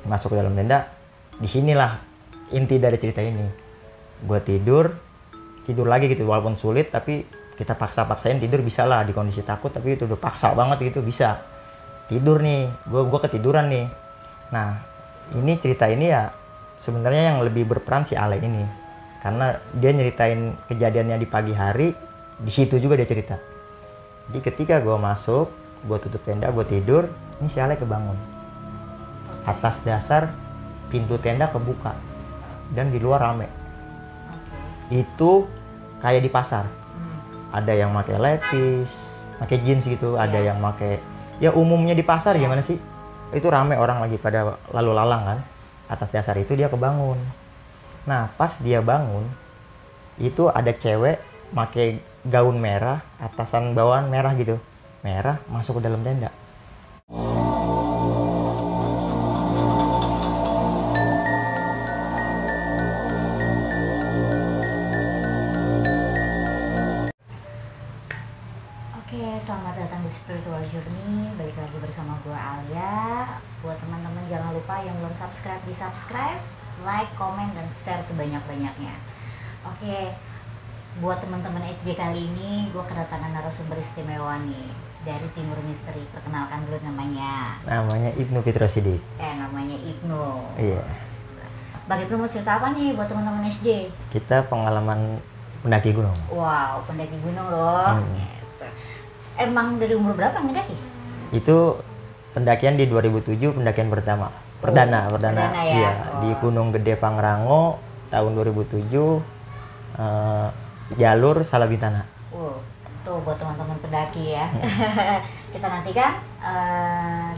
masuk ke dalam tenda. Disinilah inti dari cerita ini. Gue tidur lagi gitu, walaupun sulit tapi kita paksain tidur, bisa lah di kondisi takut, tapi itu udah paksa banget gitu, bisa tidur nih. Gue ketiduran nih. Nah ini cerita ini ya sebenarnya yang lebih berperan si Ale ini, karena dia nyeritain kejadiannya di pagi hari, di situ juga dia cerita. Jadi ketika gue masuk, gue tutup tenda, gue tidur, ini si Ale kebangun. Atas dasar pintu tenda kebuka dan di luar rame. Itu kayak di pasar. Ada yang pakai levis, pakai jeans gitu, ada yang pakai, ya umumnya di pasar gimana sih? Itu rame orang lagi pada lalu lalang kan. Atas dasar itu dia kebangun. Nah pas dia bangun, itu ada cewek pakai gaun merah, atasan bawahan merah gitu, merah, masuk ke dalam tenda. Selamat datang di Spiritual Journey. Balik lagi bersama gue Alia. Buat teman-teman jangan lupa yang belum subscribe, di subscribe, like, komen, dan share sebanyak-banyaknya. Oke, buat teman-teman SJ kali ini gue kedatangan narasumber istimewa nih dari Timur Misteri. Perkenalkan dulu namanya. Namanya Ibnu Fitrosidik. Namanya Ibnu. Iya. Bang Ibnu mau cerita apa nih buat teman-teman SJ? Kita pengalaman pendaki gunung. Wow, pendaki gunung loh. Emang dari umur berapa ngedaki? Itu pendakian di 2007, pendakian pertama. Perdana ya? Iya, di Gunung Gede Pangrango tahun 2007, jalur Salabintana. Tuh buat teman-teman pendaki ya. Kita nantikan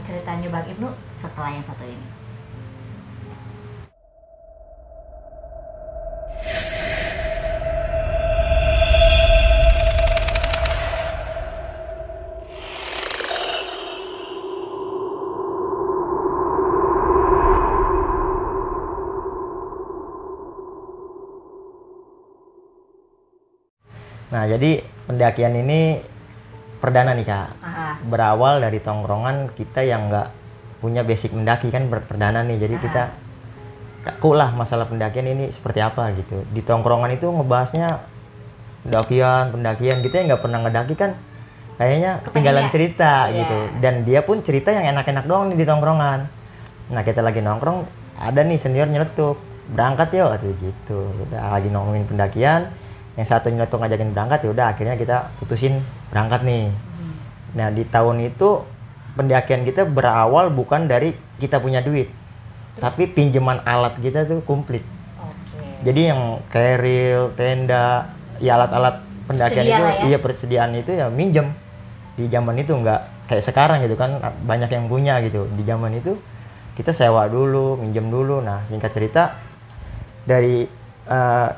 ceritanya Bang Ibnu setelah yang satu ini. Nah, jadi pendakian ini perdana nih Kak. Berawal dari tongkrongan kita yang nggak punya basic mendaki kan, perdana nih. Jadi kita kaku lah masalah pendakian ini seperti apa gitu. Di tongkrongan itu ngebahasnya pendakian. Kita yang nggak pernah ngedaki kan kayaknya ketinggalan cerita gitu. Dan dia pun cerita yang enak-enak doang nih di tongkrongan. Nah, kita lagi nongkrong, ada nih senior nyeletuk, berangkat yuk gitu. Udah lagi ngomongin pendakian. Yang satu nyeletuk ngajakin berangkat, ya udah akhirnya kita putusin berangkat nih. Nah di tahun itu pendakian kita berawal bukan dari kita punya duit, tapi pinjaman alat kita tuh komplit. Jadi yang keril, tenda, ya alat-alat pendakian itu, iya persediaan itu ya minjem. Di zaman itu nggak kayak sekarang gitu kan, banyak yang punya gitu. Di zaman itu kita sewa dulu, minjem dulu. Nah singkat cerita dari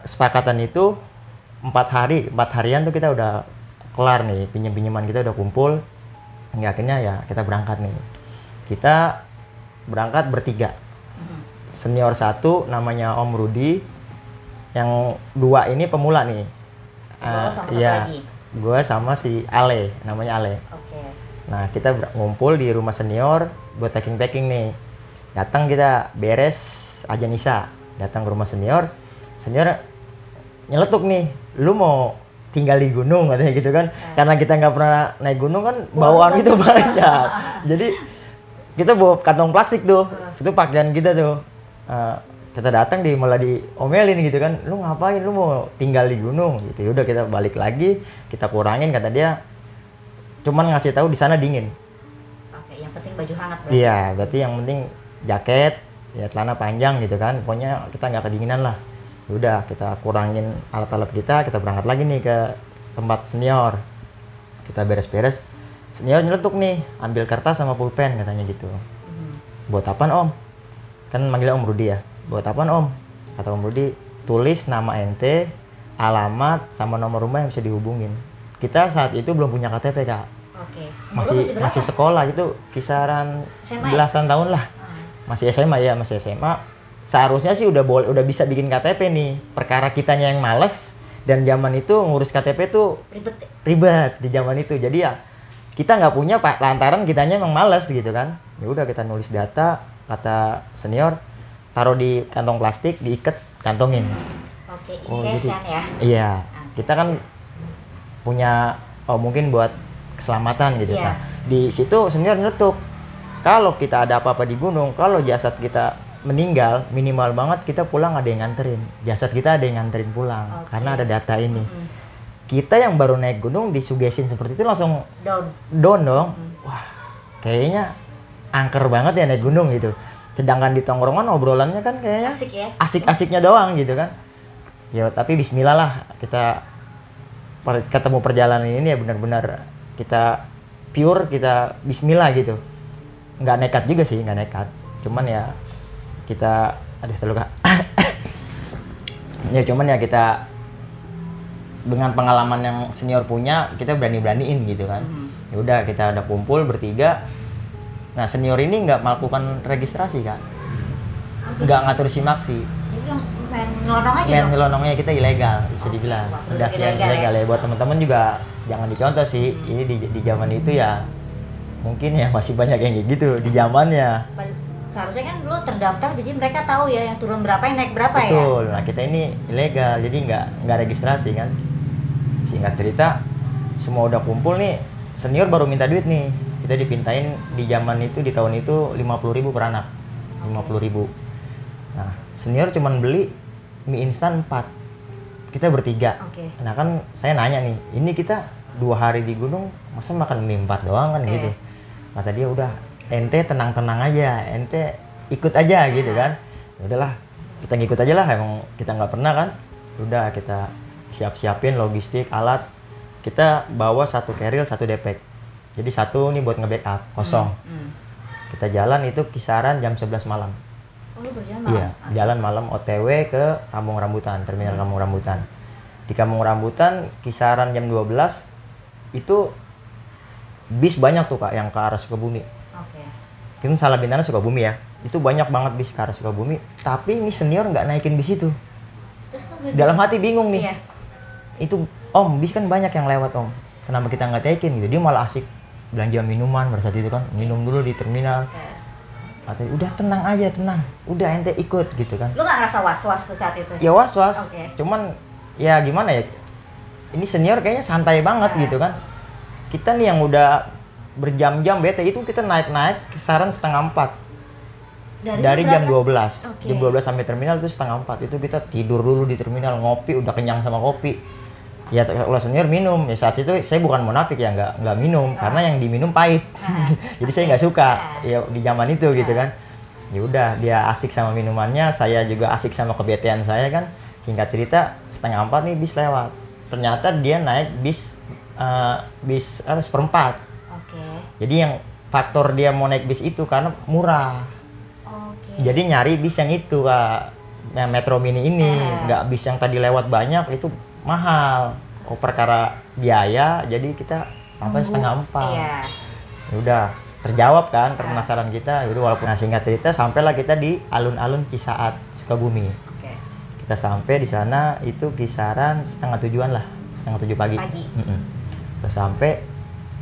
kesepakatan itu 4 harian tuh kita udah kelar nih, pinjaman kita udah kumpul. Hingga akhirnya ya kita berangkat nih. Kita berangkat bertiga. Senior satu namanya Om Rudi, yang dua ini pemula nih. Iya, gue sama si Ale, namanya Ale. Nah kita ngumpul di rumah senior buat packing nih. Datang kita beres aja Nisa, datang ke rumah senior nyeletuk nih, lu mau tinggal di gunung katanya gitu kan. Karena kita nggak pernah naik gunung kan, bawaan itu banyak. Jadi kita bawa kantong plastik tuh, itu pakaian kita tuh. Kita datang malah diomelin gitu kan, lu ngapain, lu mau tinggal di gunung gitu. Udah kita balik lagi, kita kurangin, kata dia cuman ngasih tahu di sana dingin. Oke, yang penting baju hangat berarti. Iya, berarti yang penting jaket, ya celana panjang gitu kan. Pokoknya kita nggak kedinginan lah. Udah kita kurangin alat-alat kita berangkat lagi nih ke tempat senior. Kita beres-beres, senior nyeletuk nih, ambil kertas sama pulpen katanya gitu. Buat apaan Om? Kan manggilnya Om Rudi ya. Buat apaan Om? Kata Om Rudi, tulis nama ente, alamat, sama nomor rumah yang bisa dihubungin. Kita saat itu belum punya KTP Kak. Masih sekolah itu, kisaran belasan tahun lah. Masih SMA ya, masih SMA. Seharusnya sih udah bisa bikin KTP nih. Perkara kitanya yang males, dan zaman itu ngurus KTP tuh ribet di zaman itu. Jadi ya kita nggak punya Pak, lantaran kitanya emang males gitu kan. Ya udah kita nulis data, kata senior, taruh di kantong plastik, diikat, kantongin. Oke, Oh, investment jadi, ya. iya, kita kan punya mungkin buat keselamatan gitu Iya. kan. Di situ senior nyetuk, kalau kita ada apa-apa di gunung, kalau jasad kita meninggal, minimal banget kita pulang ada yang nganterin. Jasad kita ada yang nganterin pulang, Oke. karena ada data ini. Kita yang baru naik gunung disugesin seperti itu langsung down dong. Wah, kayaknya angker banget ya naik gunung gitu. Sedangkan di tongkrongan obrolannya kan kayaknya Asik ya. asik-asiknya doang gitu kan. Ya tapi bismillah lah, kita ketemu perjalanan ini ya benar-benar kita pure, kita bismillah gitu. Nggak nekat juga sih, nggak nekat. Cuman ya kita, aduh terlalu kak. Ya cuman ya kita dengan pengalaman yang senior punya, kita berani-beraniin gitu kan. Ya udah kita udah kumpul bertiga. Nah senior ini nggak melakukan registrasi kak, nggak ngatur simaksi. Jadi main ngelonong aja Main dong. nyelonongnya kita ilegal bisa dibilang. wah, Udah ilegal ya. Buat teman-teman juga jangan dicontoh sih. Ini di zaman itu ya mungkin ya masih banyak yang kayak gitu di zamannya. Seharusnya kan dulu terdaftar, jadi mereka tahu ya yang turun berapa, yang naik berapa. Betul. Ya. Nah kita ini ilegal, jadi nggak registrasi kan. Singkat cerita, semua udah kumpul nih. Senior baru minta duit nih. Kita dipintain di zaman itu, di tahun itu 50.000 per anak. 50.000. Nah senior cuman beli mie instan 4. Kita bertiga. Oke. Nah kan saya nanya nih, ini kita 2 hari di gunung masa makan mie 4 doang kan gitu. Kata dia udah, ente tenang-tenang aja, ente ikut aja gitu kan. Ya udahlah, kita ngikut aja lah, emang kita nggak pernah kan. Udah kita siap-siapin logistik, alat. Kita bawa 1 keril, 1 depek. Jadi 1 nih buat nge-backup, kosong. Kita jalan itu kisaran jam 11 malam. Oh, lu berjalan malam? Iya, jalan malam OTW ke Kampung Rambutan, terminal Kampung Rambutan. Di Kampung Rambutan kisaran jam 12 itu bis banyak tuh kak yang ke arah Sukabumi. Oke. Kita salah bintangnya Sukabumi ya. Itu banyak banget bis ke arah Sukabumi. Tapi ini senior nggak naikin bis itu. Terus lu Dalam hati bingung nih. Iya. Itu om bis kan banyak yang lewat om. Kenapa kita nggak naikin gitu? Dia malah asik belanja minuman pada saat itu kan. Minum dulu di terminal. Katanya udah tenang aja tenang. Udah ente ikut gitu kan. Lu nggak ngerasa was-was tuh saat itu? Ya was-was. Oke. Cuman ya gimana ya? Ini senior kayaknya santai banget gitu kan. Kita nih yang udah berjam-jam bete itu kita naik-naik kisaran 3:30. Dari jam 12. Oke. Jam 12 sampai terminal itu 3:30. Itu kita tidur dulu di terminal, ngopi, udah kenyang sama kopi. Ya kalau senior minum, ya saat itu saya bukan munafik ya, nggak minum karena yang diminum pahit. Jadi saya nggak suka ya di zaman itu gitu kan. Ya udah dia asik sama minumannya, saya juga asik sama kebetean saya kan. Singkat cerita 3:30 nih bis lewat. Ternyata dia naik bis seperempat. Oke. Jadi yang faktor dia mau naik bis itu karena murah. Oke. Jadi nyari bis yang itu kak, yang Metro Mini ini, nggak bis yang tadi lewat banyak itu mahal. Oh perkara biaya, jadi kita sampai 3:30. Iya. Ya udah terjawab kan penasaran kita. Udah walaupun singkat cerita sampailah kita di alun-alun Cisaat Sukabumi. Oke. Kita sampai di sana itu kisaran 6:30 lah, 6:30 pagi. Kita sampai,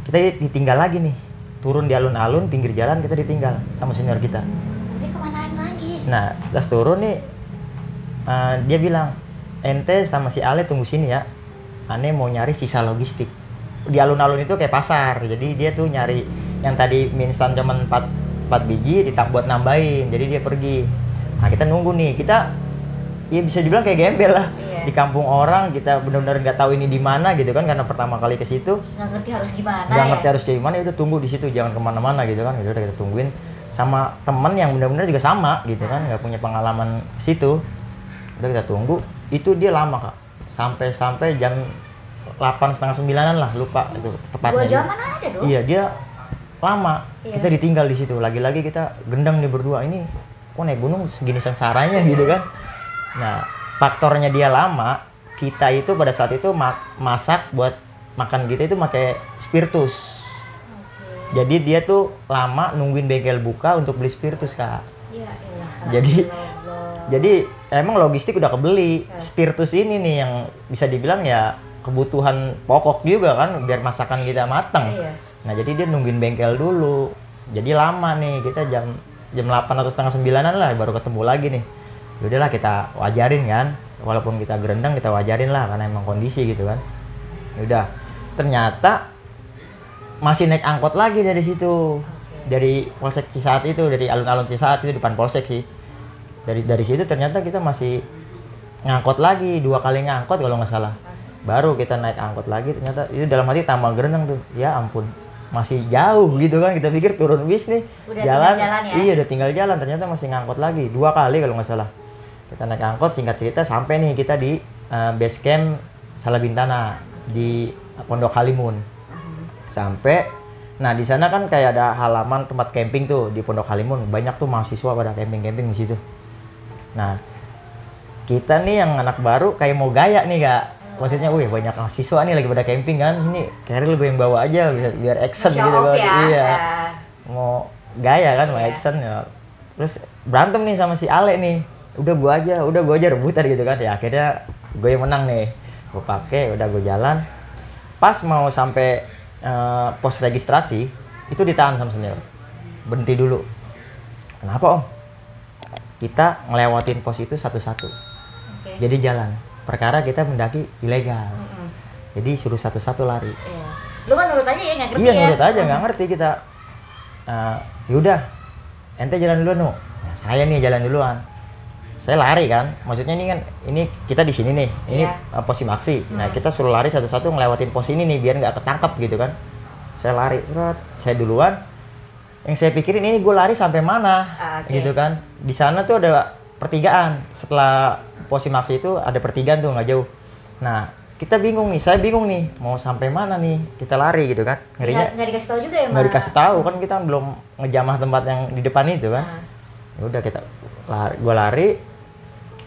kita ditinggal lagi nih, turun di alun-alun pinggir jalan kita ditinggal sama senior kita. Dia kemanaan lagi? Nah, pas turun nih, dia bilang, ente sama si Ale tunggu sini ya, ane mau nyari sisa logistik. Di alun-alun itu kayak pasar, jadi dia tuh nyari yang tadi mie instan cuma 4 biji, ditak buat nambahin, jadi dia pergi. Nah kita nunggu nih, kita ya bisa dibilang kayak gembel lah. Di kampung orang kita benar-benar nggak tahu ini di mana gitu kan, karena pertama kali ke situ nggak ngerti harus gimana. nggak ngerti harus kayak gimana. Ya udah tunggu di situ, jangan kemana-mana gitu kan. Ya udah kita tungguin sama teman yang benar-benar juga sama gitu kan, nggak punya pengalaman ke situ. Udah kita tunggu, itu dia lama kak, sampai jam 8 setengah 9-an lah, lupa itu tepatnya. 2 jaman ada dong. Iya dia lama. Kita ditinggal di situ, lagi-lagi kita gendang nih berdua, ini kok naik gunung segini sengsaranya gitu kan. Nah faktornya dia lama, kita itu pada saat itu masak buat makan kita itu pakai spiritus. Jadi dia tuh lama nungguin bengkel buka untuk beli spiritus kak. Iya, iya. Jadi emang logistik udah kebeli. Spiritus ini nih yang bisa dibilang ya kebutuhan pokok juga kan, biar masakan kita mateng. Nah jadi dia nungguin bengkel dulu. Jadi lama nih, kita jam jam 8 atau setengah 9-an lah baru ketemu lagi nih. Yaudahlah kita wajarin kan, walaupun kita gerendang kita wajarin lah karena emang kondisi gitu kan. Yaudah, ternyata masih naik angkot lagi dari situ, dari Polsek Cisaat itu, dari alun-alun Cisaat itu depan Polsek sih. Dari situ ternyata kita masih ngangkot lagi, 2 kali ngangkot kalau nggak salah. Baru kita naik angkot lagi, ternyata itu dalam hati tambah gerendang tuh. Ya ampun, masih jauh gitu kan, kita pikir turun bis nih, udah jalan ya? Iya udah tinggal jalan, ternyata masih ngangkot lagi 2 kali kalau nggak salah. Kita naik angkot, singkat cerita sampai nih kita di base camp Salabintana di Pondok Halimun. Sampai, nah di sana kan kayak ada halaman tempat camping tuh di Pondok Halimun, banyak tuh mahasiswa pada camping di situ. Nah kita nih yang anak baru kayak mau gaya nih Kak, maksudnya wih banyak mahasiswa nih lagi pada camping kan, ini carrier gue yang bawa aja biar action gitu kan. Ya. Iya, mau gaya kan, mau action ya. Terus berantem nih sama si Ale nih, udah gue aja rebutan gitu kan. Ya akhirnya gue yang menang nih, gue pakai, udah gue jalan. Pas mau sampai pos registrasi itu ditahan sama senior, berhenti dulu. Kenapa Om? Kita ngelewatin pos itu satu-satu. Jadi jalan, perkara kita mendaki ilegal. Jadi suruh satu-satu lari. Iya. Lu kan nurut aja ya, nggak ngerti iya, ya? nurut aja, nggak ngerti kita. Yaudah, ente jalan duluan Nu. Nah, saya nih jalan duluan. Saya lari kan, maksudnya ini kita di sini nih, ini pos Simaksi. Nah kita suruh lari satu-satu ngelewatin pos ini nih biar nggak ketangkep gitu kan. Saya lari, saya duluan. Yang saya pikirin ini gue lari sampai mana, gitu kan. Di sana tuh ada pertigaan. Setelah pos Simaksi itu ada pertigaan tuh nggak jauh. Nah kita bingung nih, saya bingung nih mau sampai mana nih kita lari gitu kan. Ngerinya nggak dikasih tahu juga ya? Nggak dikasih tahu kan, kita belum ngejamah tempat yang di depan itu kan. Ya udah kita lari, gue lari.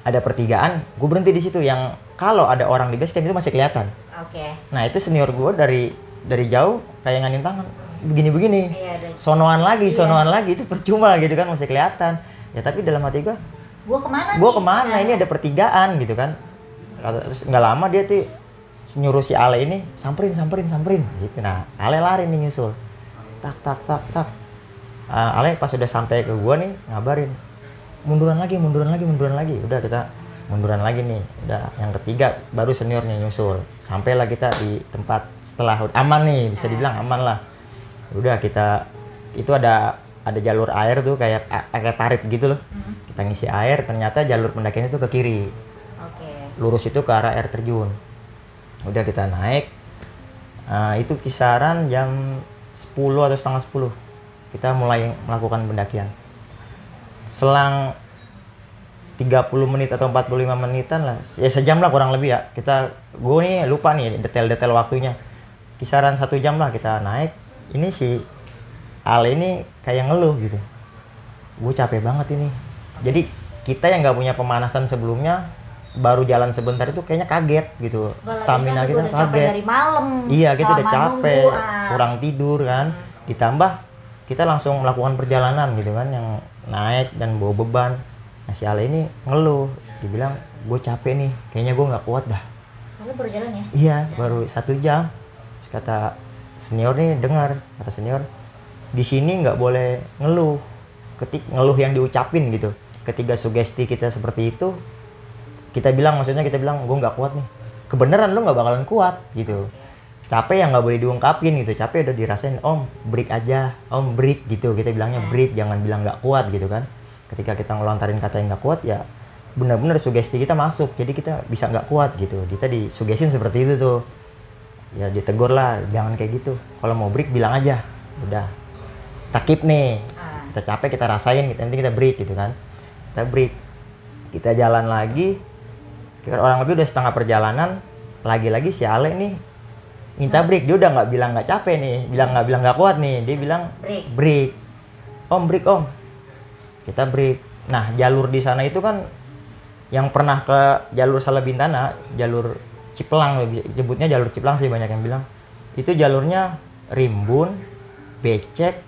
Ada pertigaan, gue berhenti di situ yang kalau ada orang di base camp itu masih kelihatan. Nah itu senior gue dari jauh kayak nganin tangan begini-begini. Sonoan lagi itu percuma gitu kan, masih kelihatan. Ya tapi dalam hati gue kemana? Ini ada pertigaan gitu kan. Terus nggak lama dia tuh nyuruh si Ale ini samperin gitu. Nah Ale lari nih nyusul, tak. Ale pas udah sampai ke gue nih ngabarin, munduran lagi. Udah kita munduran lagi nih. Udah yang ketiga baru seniornya nyusul. Sampailah kita di tempat setelah aman nih, bisa dibilang aman lah. Udah kita itu ada jalur air tuh kayak parit gitu loh. Kita ngisi air, ternyata jalur pendakian itu ke kiri. Lurus itu ke arah air terjun. Udah kita naik. Itu kisaran jam 10 atau setengah 10. Kita mulai melakukan pendakian. Selang 30 menit atau 45 menitan lah, ya sejam lah kurang lebih ya. Gue nih lupa nih detail-detail waktunya. Kisaran 1 jam lah kita naik. Ini si Ale ini kayak ngeluh gitu. Gue capek banget ini. Jadi kita yang nggak punya pemanasan sebelumnya, baru jalan sebentar itu kayaknya kaget gitu. Stamina kita kaget. Capek dari malam. Iya, kita udah capek, kurang tidur kan. Ditambah kita langsung melakukan perjalanan gitu kan, yang naik dan bawa beban. Nah si Ale ini ngeluh, dibilang gue capek nih, kayaknya gue nggak kuat dah. Lalu baru jalan ya? Iya, baru 1 jam. Terus kata senior nih, kata senior, di sini nggak boleh ngeluh, ngeluh yang diucapin gitu. Ketika sugesti kita seperti itu, kita bilang gue nggak kuat nih. Kebenaran lu nggak bakalan kuat gitu. Capek yang nggak boleh diungkapin gitu, capek udah dirasain, Om break aja, Om break gitu, kita bilangnya break, jangan bilang nggak kuat gitu kan. Ketika kita ngelontarin kata yang nggak kuat ya benar-benar sugesti kita masuk, jadi kita bisa nggak kuat gitu. Kita disugesin seperti itu tuh, ya ditegur lah, jangan kayak gitu, kalau mau break bilang aja, udah kita keep nih, kita capek kita rasain, nanti kita break gitu kan. Kita break, kita jalan lagi, orang lebih udah setengah perjalanan, lagi-lagi si Ale nih minta break. Dia udah nggak bilang nggak capek nih, nggak bilang nggak kuat nih, dia bilang break. Om break Om, kita break. Nah jalur di sana itu kan yang pernah ke jalur Salabintana, jalur Ciplang, sebutnya jalur Ciplang sih banyak yang bilang. Itu jalurnya rimbun, becek,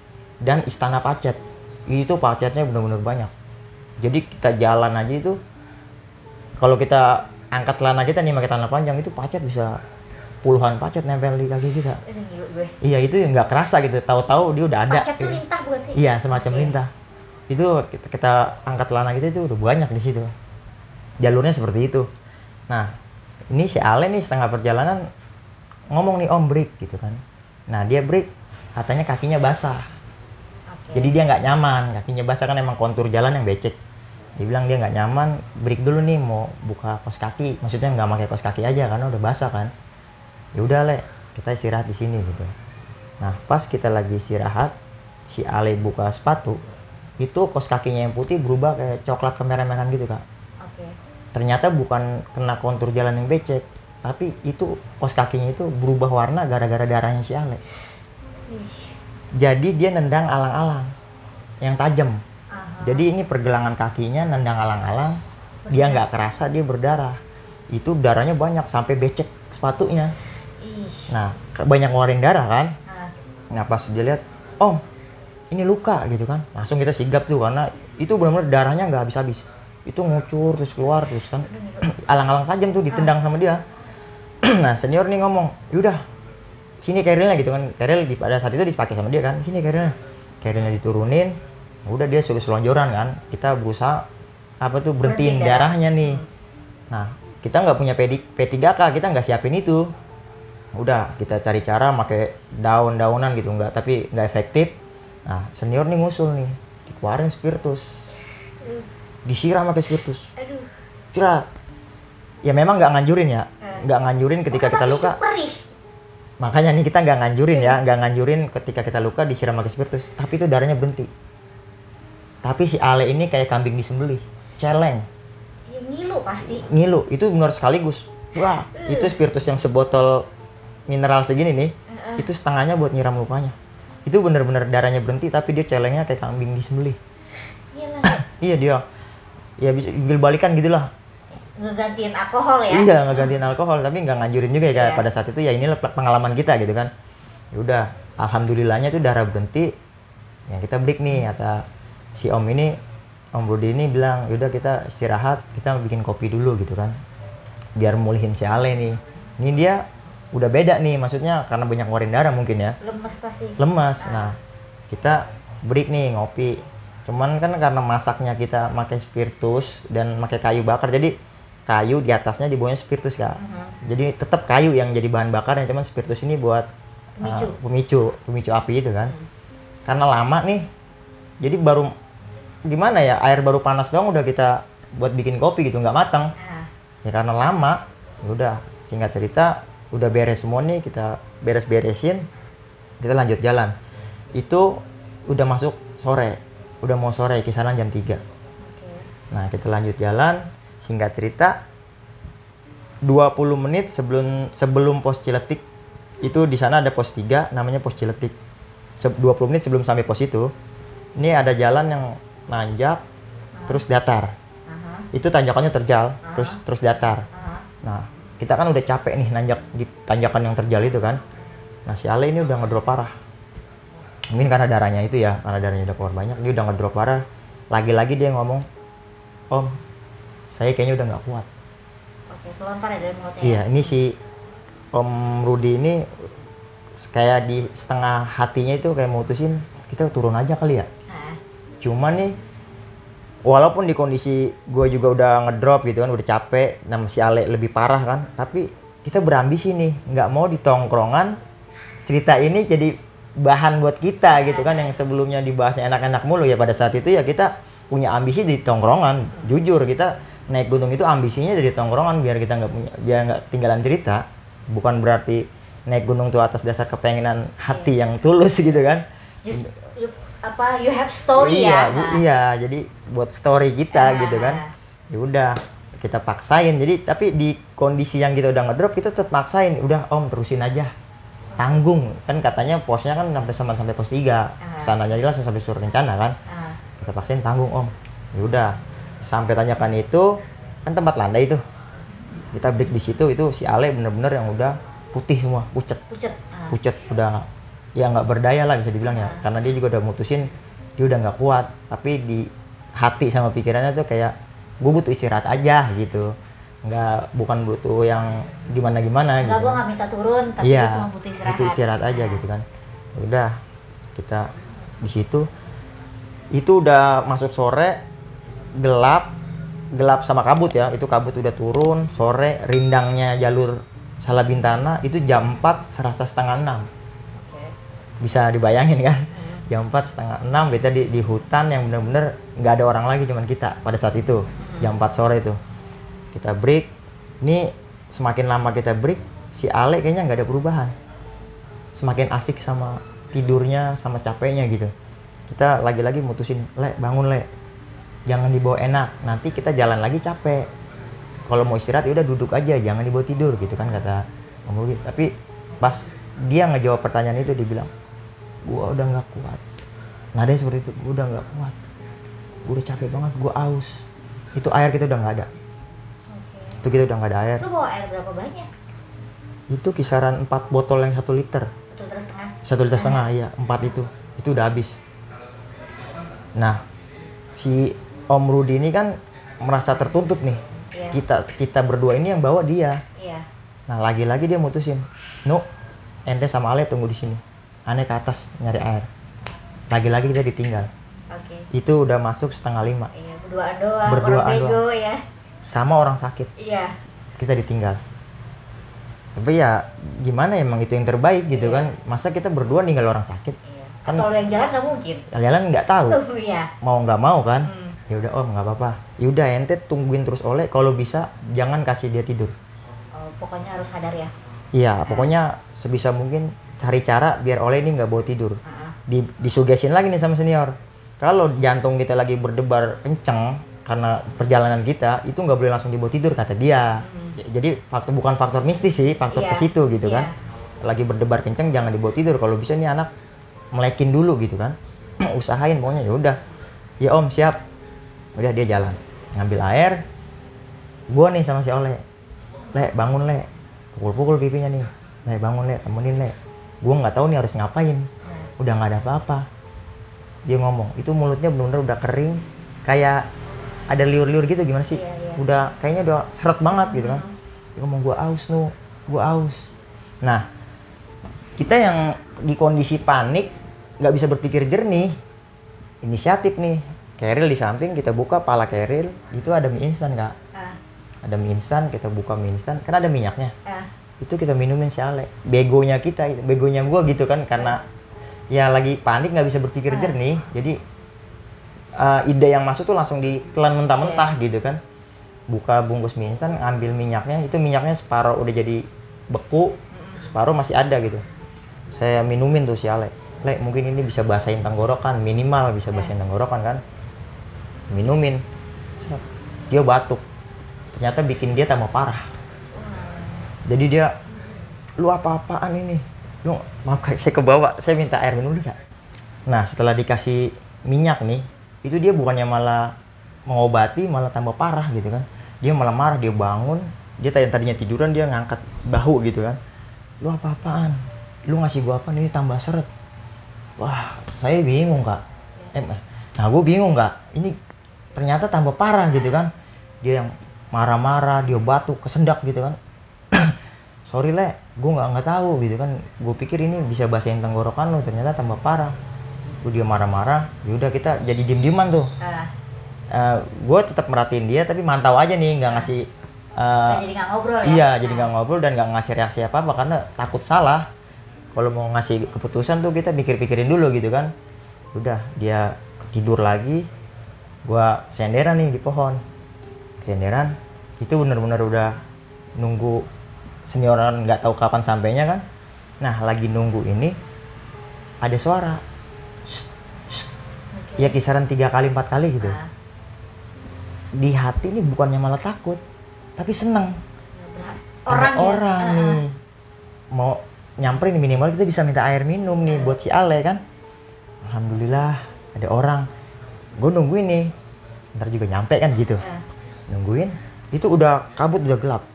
dan Istana Pacet. Itu pacetnya benar-benar banyak. Jadi kita jalan aja itu, kalau kita angkat celana kita nih pakai celana panjang, itu pacet bisa puluhan pacet nempel di kaki kita. Iya itu yang nggak kerasa gitu, tahu-tahu dia udah ada. Pacet tuh lintah bukan sih? Iya semacam lintah. itu kita angkat celana kita itu udah banyak di situ. Jalurnya seperti itu. Nah, ini si Ale nih setengah perjalanan ngomong nih, Om break gitu kan. Nah, dia break, katanya kakinya basah. Jadi dia nggak nyaman, kakinya basah kan emang kontur jalan yang becek. Dia bilang dia nggak nyaman, break dulu nih mau buka kaos kaki. Maksudnya nggak pakai kaos kaki aja karena udah basah kan. Ya udah Le, kita istirahat di sini gitu. Nah, pas kita lagi istirahat, si Ale buka sepatu, itu kaos kakinya yang putih berubah kayak coklat kemerah-merahan gitu Kak. Ternyata bukan kena kontur jalan yang becek, tapi itu kaos kakinya itu berubah warna gara-gara darahnya si Ale. Jadi dia nendang alang-alang yang tajam. Jadi ini pergelangan kakinya nendang alang-alang, dia nggak kerasa dia berdarah. Itu darahnya banyak sampai becek sepatunya. Nah, banyak ngeluarin darah kan. Nah, pas dia lihat, Om, ini luka gitu kan. Langsung kita sigap tuh karena itu benar-benar darahnya nggak habis-habis. Itu ngucur terus keluar terus kan. Alang-alang tajam tuh ditendang sama dia. Nah, senior nih ngomong, yaudah sini kerilnya gitu kan. Keril pada saat itu dipakai sama dia kan. Sini kerilnya. Kerilnya diturunin. Udah dia suruh selonjoran kan. Kita berusaha berhentiin darahnya nih. Nah, kita nggak punya P3K, kita nggak siapin itu. Udah kita cari cara pakai daun-daunan gitu tapi nggak efektif. Nah, senior nih ngusul nih, dikeluarin spiritus. Disiram pakai spiritus. Cerat. Ya memang nggak nganjurin ya. Nggak nganjurin ketika kita luka. Makanya nih kita nggak nganjurin ya. Nggak nganjurin ketika kita luka disiram pakai spiritus. Tapi itu darahnya berhenti. Tapi si Ale ini kayak kambing disembelih. Celeng. Ya, ngilu pasti. Ngilu. Itu benar sekaligus. Wah, itu spiritus yang sebotol mineral segini nih. Itu setengahnya buat nyiram lukanya. Itu benar-benar darahnya berhenti. Tapi dia celengnya kayak kambing disembelih. Iya dia. Ya bisa balikan gitulah. Ngegantiin alkohol ya? Iya, ngegantiin alkohol, tapi nggak nganjurin juga ya pada saat itu ya inilah pengalaman kita gitu kan. Ya udah, alhamdulillahnya itu darah berhenti. Ya kita break nih, kata si Om ini, Om Budi ini bilang, yaudah kita istirahat, kita bikin kopi dulu gitu kan. Biar mulihin si Ale nih. Ini dia udah beda nih, maksudnya karena banyak ngeluarin darah mungkin ya. Lemes pasti. Lemas. Nah, kita break nih ngopi. Cuman kan karena masaknya kita pakai spiritus dan pakai kayu bakar, jadi kayu di atasnya di bawahnya spiritus Kak. Jadi tetap kayu yang jadi bahan bakarnya, cuman spiritus ini buat pemicu api itu kan. Karena lama nih, jadi baru gimana ya, air baru panas doang udah kita buat bikin kopi gitu, nggak matang. Ya karena lama, udah singkat cerita udah beres semua nih, kita beresin, kita lanjut jalan. Itu udah masuk sore. Udah mau sore, kisaran jam 3. Nah, kita lanjut jalan. Singkat cerita, 20 menit sebelum pos Ciletik, itu di sana ada pos 3, namanya pos Ciletik. 20 menit sebelum sampai pos itu, ini ada jalan yang nanjak, terus datar. Itu tanjakannya terjal, terus datar. Nah, kita kan udah capek nih nanjak di tanjakan yang terjal itu kan. Nah, si Ale ini udah ngedrop parah. Mungkin karena darahnya itu ya, karena darahnya udah keluar banyak, dia udah ngedrop parah. Lagi-lagi dia ngomong, Om, saya kayaknya udah nggak kuat. Pelontar ya dari mulutnya. Iya, ini si Om Rudi ini kayak di setengah hatinya itu kayak mutusin, kita turun aja kali ya. Cuman nih, walaupun di kondisi gue juga udah ngedrop gitu kan, udah capek, nama si Ale lebih parah kan, tapi kita berambisi nih, nggak mau di tongkrongan cerita ini jadi bahan buat kita gitu kan, yang sebelumnya dibahasnya enak-enak mulu ya. Pada saat itu ya kita punya ambisi di tongkrongan. Jujur kita naik gunung itu ambisinya dari tongkrongan, biar kita nggak tinggalan cerita. Bukan berarti naik gunung tuh atas dasar kepengenan hati yang tulus gitu kan. You have story ya. Iya, jadi buat story kita gitu kan. Ya udah kita paksain. Jadi tapi di kondisi yang kita udah ngedrop, kita tetap paksain. Udah Om, terusin aja. Tanggung kan, katanya posnya kan sampai pos 3. Sananya jelas sampai suruh rencana kan. Kita paksain tanggung Om. Ya udah sampai tanyakan itu kan tempat landai itu. Kita break di situ, itu si Ale bener-bener yang udah putih semua, pucet udah ya nggak berdaya lah bisa dibilang ya, karena dia juga udah mutusin dia udah nggak kuat, tapi di hati sama pikirannya tuh kayak gue butuh istirahat aja gitu. Bukan butuh yang gimana gitu. Gue nggak minta turun, tapi gue cuma butuh istirahat aja gitu kan. Udah kita di situ Itu udah masuk sore, gelap sama kabut ya. Itu kabut udah turun, sore, rindangnya jalur Salabintana itu jam 4 serasa setengah 6. Bisa dibayangin kan? Jam 4 setengah 6 kita di hutan yang benar-benar nggak ada orang lagi, cuman kita pada saat itu. Jam 4 sore itu kita break. Ini semakin lama kita break, si Ale kayaknya nggak ada perubahan, semakin asik sama tidurnya sama capeknya gitu. Kita lagi-lagi mutusin, Le bangun Le, jangan dibawa enak, nanti kita jalan lagi capek. Kalau mau istirahat ya udah duduk aja, jangan dibawa tidur gitu kan kata Om Rudi. Tapi pas dia ngejawab pertanyaan itu, dia bilang, gua udah nggak kuat. Nadanya seperti itu, gua udah nggak kuat, gua udah capek banget, gua aus. Itu air kita udah nggak ada. Itu kita udah nggak ada air. Lu bawa air berapa banyak? Itu kisaran 4 botol yang 1 liter. 1 liter setengah, iya 4 itu udah habis. Nah, si Om Rudi ini kan merasa tertuntut nih. Kita berdua ini yang bawa dia. Nah, lagi-lagi dia mutusin, "No, ente sama Ale tunggu di sini. Ane ke atas nyari air." Lagi-lagi kita ditinggal. Itu udah masuk 4:30. Iya, berduaan doang, Berduaan orang bego doang. ya. Sama orang sakit. Iya. Kita ditinggal. Tapi ya gimana, emang itu yang terbaik gitu kan. Masa kita berdua ninggal orang sakit? Kan kalau yang jalan nggak mungkin. Jalan nggak tahu. Iya. Mau nggak mau kan? Ya udah Om, nggak apa-apa. Ya udah ente tungguin terus Oleh, kalau bisa jangan kasih dia tidur. Oh, pokoknya harus sadar ya. Iya, pokoknya sebisa mungkin cari cara biar Oleh ini nggak bawa tidur. Disugesin lagi nih sama senior. Kalau jantung kita lagi berdebar kenceng karena perjalanan kita, itu nggak boleh langsung dibawa tidur kata dia. Jadi bukan faktor mistis sih, faktor ke situ gitu kan. Lagi berdebar kenceng jangan dibawa tidur. Kalau bisa nih anak melekin dulu gitu kan. Usahain pokoknya. Ya udah. Ya Om, siap. Udah dia jalan ngambil air. Gua nih sama si Oleh, Le bangun Le, pukul-pukul pipinya nih, Le bangun Le, temenin Le. Gua nggak tahu nih harus ngapain, udah nggak ada apa-apa. Dia ngomong itu mulutnya benar-benar udah kering, kayak ada liur-liur gitu, gimana sih? Udah kayaknya udah seret banget gitu kan. Dia ngomong, gua aus. Nah, kita yang di kondisi panik nggak bisa berpikir jernih, inisiatif nih. Keril di samping, kita buka pala Keril, itu ada mie instan Kak. Ada mie instan, kita buka mie instan, kan ada minyaknya. Itu kita minumin si Ale. Begonya gua gitu kan, karena ya lagi panik nggak bisa berpikir jernih. Jadi ide yang masuk tuh langsung ditelan mentah-mentah gitu kan. Buka bungkus mie instan, ambil minyaknya, itu minyaknya separuh udah jadi beku, separuh masih ada gitu. Saya minumin tuh si Ale. Le, mungkin ini bisa basahin tenggorokan, minimal bisa basahin tenggorokan kan. Minumin, dia batuk, ternyata bikin dia tambah parah. Jadi dia, lu apa-apaan ini, lu maaf saya kebawa, saya minta air minum dulu Kak. Nah setelah dikasih minyak nih, itu dia bukannya malah mengobati, malah tambah parah gitu kan. Dia malah marah, dia bangun, dia tadinya tiduran, dia ngangkat bahu gitu kan. Lu apa-apaan, lu ngasih gua apa ini tambah seret. Wah saya bingung Kak. Nah gue bingung Kak, ini ternyata tambah parah gitu kan. Dia yang marah-marah, dia batuk, kesendak gitu kan. Sorry Le, gue nggak tahu gitu kan. Gue pikir ini bisa basahin tenggorokan lo, ternyata tambah parah. Dia marah-marah, yaudah kita jadi diem-dieman tuh. Gue tetap merhatiin dia, tapi mantau aja nih, nggak ngasih. Jadi nggak ngobrol ya? Iya, jadi nggak ngobrol dan nggak ngasih reaksi apa-apa karena takut salah. Kalau mau ngasih keputusan tuh kita pikir-pikirin dulu gitu kan. Udah, dia tidur lagi. Gua senderan nih di pohon. Senderan itu bener-bener udah nunggu senioran nggak tahu kapan sampainya kan. Nah lagi nunggu ini ada suara ya kisaran 3 kali 4 kali gitu. Di hati ini bukannya malah takut tapi seneng. Orang nih mau nyamperin, minimal kita bisa minta air minum nih buat si Ale kan. Alhamdulillah ada orang. Gue nungguin nih, ntar juga nyampe kan gitu. Nungguin, itu udah kabut, udah gelap.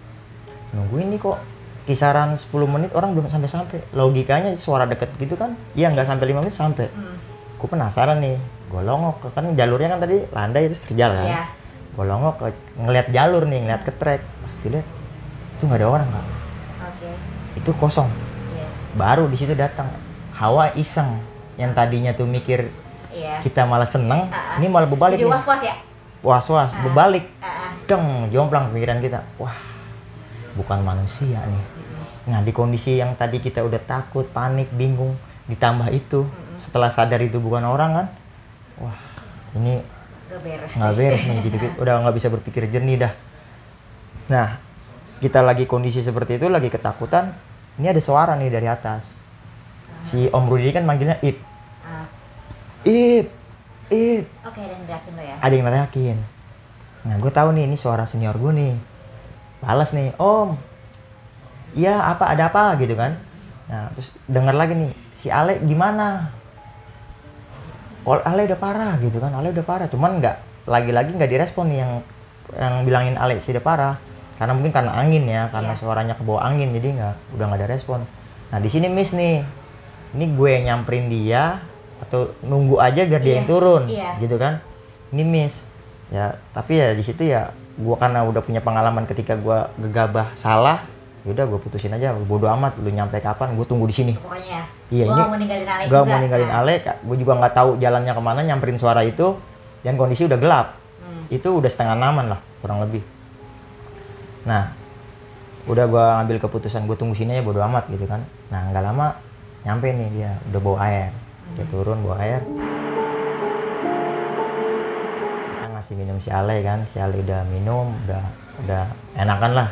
Nungguin nih kok kisaran 10 menit orang belum sampai-sampai. Logikanya suara deket gitu kan, iya nggak sampai 5 menit sampai. Gue penasaran nih, gue longok, kan jalurnya kan tadi landai terus terjal kan. Gue longok, ngeliat jalur nih, ngeliat ke trek. Pas dilihat, itu nggak ada orang Kak. Itu kosong. Baru di situ datang Hawa iseng, yang tadinya tuh mikir Iya. Kita malah seneng, ini malah berbalik. Jadi was-was ya? Was-was, berbalik. Deng, jomplang pikiran kita. Wah, bukan manusia nih. Nah, di kondisi yang tadi kita udah takut, panik, bingung, ditambah itu, setelah sadar itu bukan orang kan, wah, ini nggak beres nih, gitu, udah nggak bisa berpikir jernih dah. Nah, kita lagi kondisi seperti itu, lagi ketakutan, ini ada suara nih dari atas. Si Om Rudi kan manggilnya Ip. Ip. Oke, ada yang neriakin lo ya? Ada yang neriakin. Nah, gue tahu nih, ini suara senior gue nih. Balas nih, Om. Iya, ada apa gitu kan. Nah, terus dengar lagi nih, si Ale gimana? Oh, Ale udah parah gitu kan, Ale udah parah. Cuman lagi-lagi nggak direspon nih yang bilangin Ale sih udah parah. Karena mungkin karena angin ya, karena suaranya ke bawah angin, jadi udah nggak ada respon. Nah, di sini miss nih. Ini gue yang nyamperin dia atau nunggu aja biar dia yang turun, gitu kan? Ini miss. Ya, tapi ya di situ ya, gue karena udah punya pengalaman ketika gue gegabah salah, yaudah gue putusin aja, bodo amat lu nyampe kapan, gue tunggu di sini. Pokoknya iya, gue ini mau ninggalin Ale gue mau ninggalin Ale, gue juga nggak tahu jalannya kemana, nyamperin suara itu dan kondisi udah gelap. Itu udah 5:30 lah kurang lebih. Nah, udah gue ngambil keputusan, gue tunggu sini aja, bodo amat gitu kan. Nah, nggak lama nyampe nih, dia udah bawa air, dia turun bawa air. Kita ngasih minum si Ale kan, si Ale udah minum, udah enakan lah.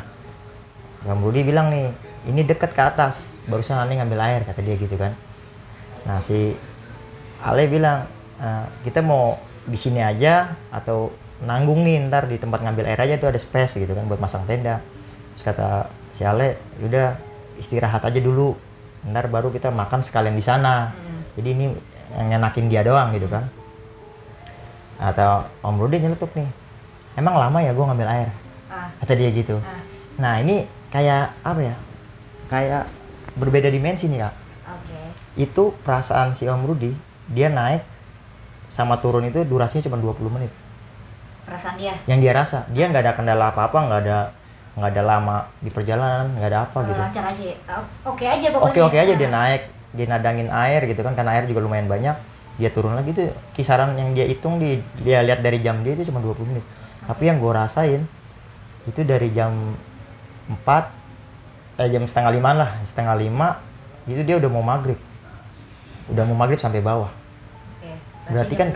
Om Rudi bilang nih, ini deket ke atas, barusan Ale ngambil air, kata dia gitu kan. Nah, si Ale bilang, kita mau di sini aja atau nanggung nih, ntar di tempat ngambil air aja tuh ada space gitu kan buat masang tenda. Terus kata si Ale, udah istirahat aja dulu, ntar baru kita makan sekalian di sana. Jadi ini ngenakin dia doang gitu kan. Atau Om Rudi nyeletuk nih, emang lama ya gue ngambil air, kata dia gitu. Nah, ini kayak apa ya, kayak berbeda dimensi nih kak. Itu perasaan si Om Rudi, dia naik sama turun itu durasinya cuma 20 menit. Perasaan dia? Yang dia rasa, dia nggak ada kendala apa-apa, nggak ada lama di perjalanan, nggak ada apa gitu. Lancar aja, oke aja pokoknya. Oke aja, dia naik, dia nadangin air gitu kan, karena air juga lumayan banyak. Dia turun lagi tuh, kisaran yang dia hitung, dia lihat dari jam dia itu cuma 20 menit. Tapi yang gue rasain, itu dari jam 4, jam 4:30 lah, 4:30, itu dia udah mau maghrib. Udah mau maghrib sampai bawah. Berarti kan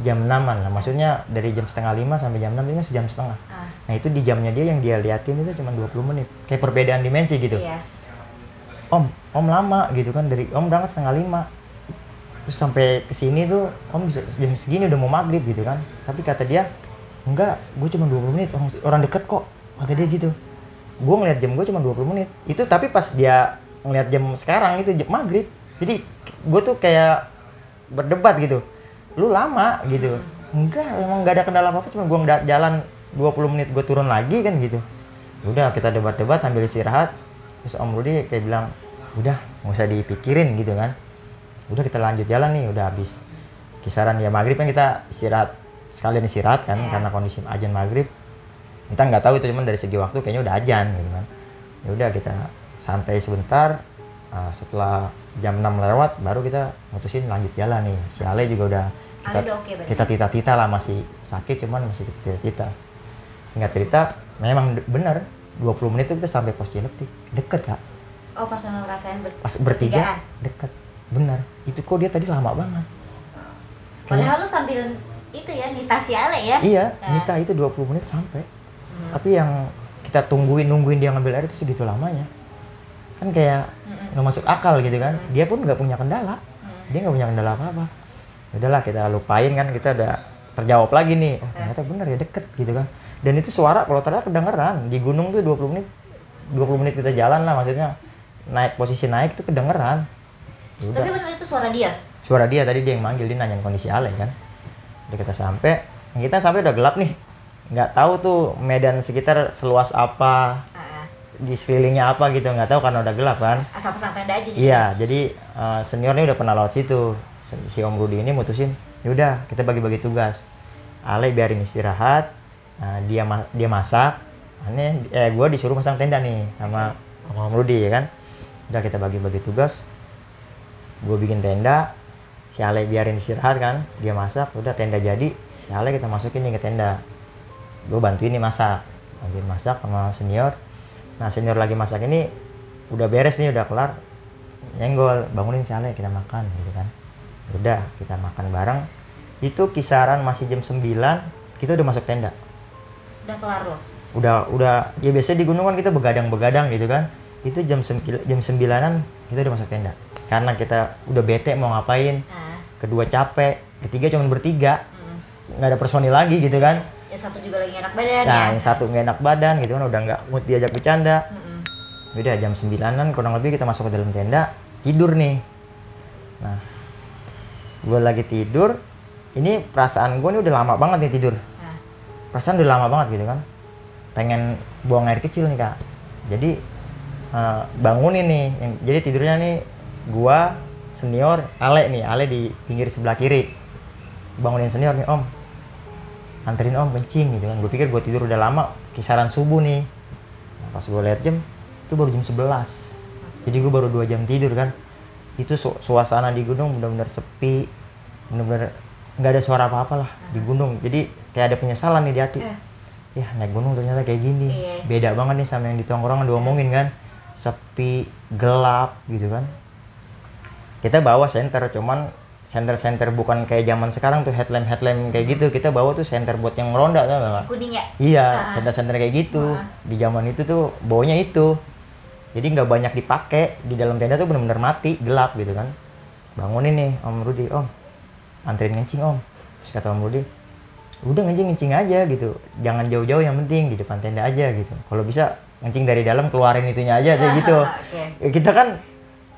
jam 6-an lah, maksudnya dari jam 4:30 sampai jam 6 itu kan sejam setengah. Nah, itu di jamnya dia yang dia liatin itu cuma 20 menit. Kayak perbedaan dimensi gitu. Om lama gitu kan, dari Om berangkat 4:30. Terus sampai ke sini tuh Om bisa jam segini udah mau maghrib gitu kan. Tapi kata dia, enggak, gue cuma 20 menit, orang deket kok, kata dia gitu. Gue ngeliat jam gue cuma 20 menit. Itu tapi pas dia ngeliat jam sekarang itu jam maghrib. Jadi gue tuh kayak berdebat gitu. Lu lama gitu. Enggak, emang nggak ada kendala apa-apa, cuma gue jalan 20 menit gue turun lagi kan gitu. Udah kita debat-debat sambil istirahat. Terus Om Rudi kayak bilang, udah nggak usah dipikirin gitu kan. Udah kita lanjut jalan nih, udah habis kisaran ya maghrib kan kita istirahat, sekalian istirahat kan, karena kondisi azan maghrib. Kita nggak tahu itu, cuman dari segi waktu kayaknya udah azan gitu kan. Ya udah kita santai sebentar. Setelah jam 6 lewat baru kita mutusin lanjut jalan nih. Si Ale juga udah kita tita-tita lah, masih sakit cuman masih tita-tita. Singkat cerita, memang benar 20 menit itu kita sampai pos Ciletik. Deket kak. Oh, pas ngerasain pas bertiga deket. Benar. Itu kok dia tadi lama banget. Padahal lu sambil itu ya, nita si Ale ya? Iya, nita itu 20 menit sampai. Tapi yang kita nungguin dia ngambil air itu segitu lamanya. Kan kayak nggak masuk akal gitu kan. Dia pun nggak punya kendala. Dia nggak punya kendala apa-apa. Udahlah kita lupain kan, kita udah terjawab lagi nih. Oh, ternyata bener ya, deket gitu kan. Dan itu suara kalau ternyata kedengeran. Di gunung tuh 20 menit kita jalan lah, maksudnya posisi naik itu kedengeran. Yaudah. Tapi bener itu suara dia? Suara dia, tadi dia yang manggil, dia nanyain kondisi Ale kan. Udah kita sampai udah gelap nih. Nggak tahu tuh medan sekitar seluas apa, di sekelilingnya apa gitu, nggak tahu karena udah gelap kan. Asal pasang tenda aja. Iya, jadi seniornya udah pernah lewat situ. Si Om Rudi ini mutusin, yaudah kita bagi-bagi tugas. Ale biarin istirahat, dia masak. Gue disuruh masang tenda nih sama Om Rudi ya kan. Udah kita bagi-bagi tugas. Gue bikin tenda, Si Ale biarin istirahat kan, dia masak, udah tenda jadi, si Ale kita masukin nih ke tenda. Gue bantuin nih masak sama senior. Nah senior lagi masak ini udah beres nih, udah kelar, nyenggol, bangunin si Ale, kita makan gitu kan. Udah kita makan bareng. Itu kisaran masih jam 9 kita udah masuk tenda. Udah kelar loh? Udah ya biasanya di gunung kan kita begadang gitu kan. Itu jam 9-an kita udah masuk tenda. Karena kita udah bete mau ngapain, kedua capek, ketiga cuma bertiga, nggak ada personil lagi gitu kan. Yang satu juga lagi enak badan nah, ya? Yang satu nggak enak badan gitu kan, udah nggak mood diajak bercanda. Udah jam 9-an kurang lebih kita masuk ke dalam tenda, tidur nih. Nah, gue lagi tidur, ini perasaan gue ini udah lama banget nih tidur. Perasaan udah lama banget gitu kan, pengen buang air kecil nih kak. Jadi bangunin nih, jadi tidurnya nih gua, senior, Ale di pinggir sebelah kiri. Bangunin senior nih, om, anterin om kencing gitu kan. Gue pikir gue tidur udah lama, kisaran subuh nih. Nah, pas gue liat jam, itu baru jam 11. Jadi gue baru 2 jam tidur kan. Itu suasana di gunung benar-benar sepi, benar-benar nggak ada suara apa-apa lah di gunung. Jadi kayak ada penyesalan nih di hati. Ya naik gunung ternyata kayak gini. Beda banget nih sama yang di tongkrongan diomongin kan. Sepi, gelap gitu kan. Kita bawa senter, cuman senter bukan kayak zaman sekarang tuh headlamp kayak gitu. Kita bawa tuh senter buat yang ronda tuh enggak? Kuning ya? Iya, senter kayak gitu. Di zaman itu tuh bawanya itu. Jadi nggak banyak dipakai, di dalam tenda tuh benar-benar mati, gelap gitu kan. Bangunin nih Om Rudi, om anterin ngencing om. Terus kata Om Rudi, udah ngencing aja gitu, jangan jauh-jauh, yang penting di depan tenda aja gitu. Kalau bisa ngencing dari dalam, keluarin itunya aja kayak gitu. Ya, kita kan